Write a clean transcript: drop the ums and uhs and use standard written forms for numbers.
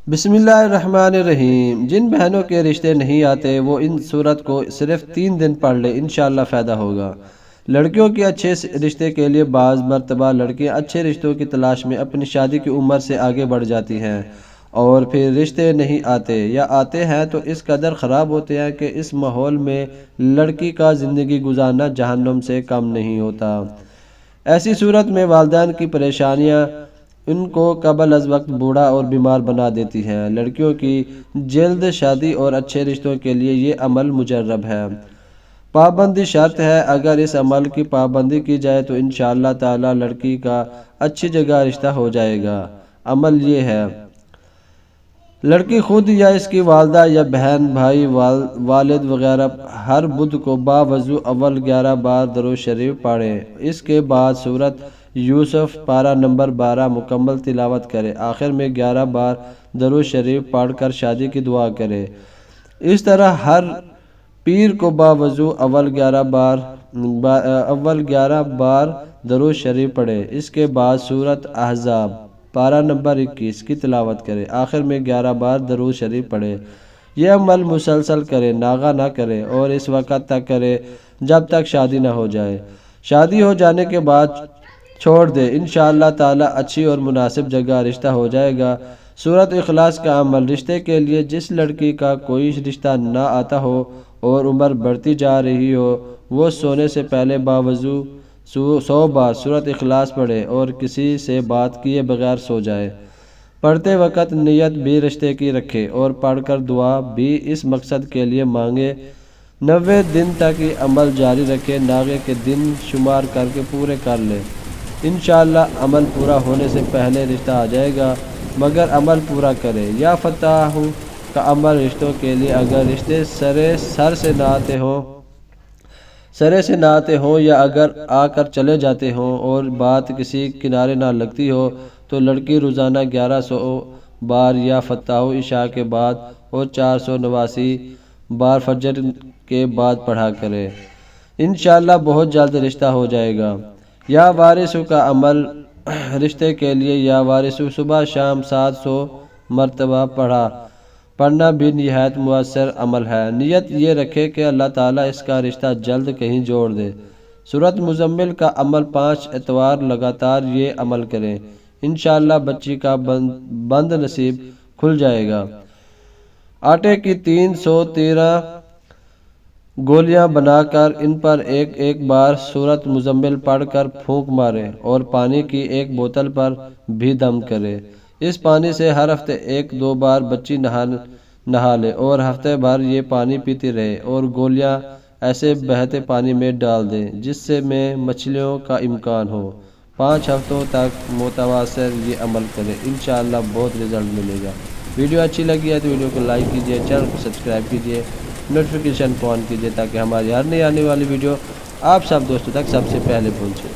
بسم اللہ الرحمن الرحیم۔ جن بہنوں کے رشتے نہیں آتے وہ ان صورت کو صرف 3 دن پڑھ لے، انشاءاللہ فائدہ ہوگا۔ لڑکیوں کے اچھے رشتے کے لیے بعض مرتبہ لڑکیاں اچھے رشتوں کی تلاش میں اپنی شادی کی عمر سے آگے بڑھ جاتی ہیں اور پھر رشتے نہیں آتے یا آتے ہیں تو اس قدر خراب ہوتے ہیں کہ اس ماحول میں لڑکی کا زندگی گزارنا جہنم سے کم نہیں ہوتا۔ ایسی صورت میں والدین کی پریشانیاں ان کو قبل از وقت بوڑھا اور بیمار بنا دیتی ہیں۔ لڑکیوں کی جلد شادی اور اچھے رشتوں کے لیے یہ عمل مجرب ہے، پابندی شرط ہے۔ اگر اس عمل کی پابندی کی جائے تو انشاءاللہ تعالی لڑکی کا اچھی جگہ رشتہ ہو جائے گا۔ عمل یہ ہے: لڑکی خود یا اس کی والدہ یا بہن، بھائی، والد وغیرہ ہر بدھ کو باوضو اول 11 بار درود شریف پڑھے۔ اس کے بعد سورۃ یوسف پارہ نمبر 12 مکمل تلاوت کرے۔ آخر میں 11 بار درود شریف پڑھ کر شادی کی دعا کرے۔ اس طرح ہر پیر کو باوضو اول 11 بار درود شریف پڑھے۔ اس کے بعد سورۃ احزاب پارہ نمبر 21 کی تلاوت کرے۔ آخر میں 11 بار درود شریف پڑھے۔ یہ عمل مسلسل کرے، ناغہ نہ کرے اور اس وقت تک کرے جب تک شادی نہ ہو جائے۔ شادی ہو جانے کے بعد چھوڑ دے، انشاءاللہ تعالی اچھی اور مناسب جگہ رشتہ ہو جائے گا۔ سورۃ اخلاص کا عمل: رشتے کے لیے جس لڑکی کا کوئی رشتہ نہ آتا ہو اور عمر بڑھتی جا رہی ہو، وہ سونے سے پہلے باوضو 100 بار سورۃ اخلاص پڑھے اور کسی سے بات کیے بغیر سو جائے۔ پڑھتے وقت نیت بھی رشتے کی رکھے اور پڑھ کر دعا بھی اس مقصد کے لیے مانگے۔ 90 دن تک یہ عمل جاری رکھے، ناغے کے دن شمار کر کے پورے کر لے۔ انشاءاللہ عمل پورا ہونے سے پہلے رشتہ آ جائے گا، مگر عمل پورا کرے۔ یا فتح کا عمل: رشتوں کے لیے اگر رشتے سر سے نہ آتے ہوں یا اگر آ کر چلے جاتے ہوں اور بات کسی کنارے نہ لگتی ہو تو لڑکی روزانہ 1100 بار یا فتح عشاء کے بعد اور 489 بار فجر کے بعد پڑھا کرے۔ انشاءاللہ بہت جلد رشتہ ہو جائے گا۔ یا وارث کا عمل: رشتے کے لیے یا وارث صبح شام 700 مرتبہ پڑھنا بھی نہایت مؤثر عمل ہے۔ نیت یہ رکھے کہ اللہ تعالیٰ اس کا رشتہ جلد کہیں جوڑ دے۔ سورۃ مزمل کا عمل: 5 اتوار لگاتار یہ عمل کریں، انشاءاللہ بچی کا بند نصیب کھل جائے گا۔ آٹے کی 313 گولیاں بنا کر ان پر ایک بار سورۃ مزمل پڑھ کر پھونک مارے اور پانی کی ایک بوتل پر بھی دم کرے۔ اس پانی سے ہر ہفتے 1-2 بار بچی نہا لے اور ہفتے بھر یہ پانی پیتی رہے اور گولیاں ایسے بہتے پانی میں ڈال دیں جس میں مچھلیوں کا امکان ہو۔ 5 ہفتوں تک متواصل یہ عمل کرے، انشاءاللہ بہت رزلٹ ملے گا۔ ویڈیو اچھی لگی ہے تو ویڈیو کو لائک کیجئے، چینل کو سبسکرائب کیجئے، نوٹیفیکیشن آن کیجئے تاکہ ہماری ہر نئی آنے والی ویڈیو آپ سب دوستوں تک سب سے پہلے پہنچے۔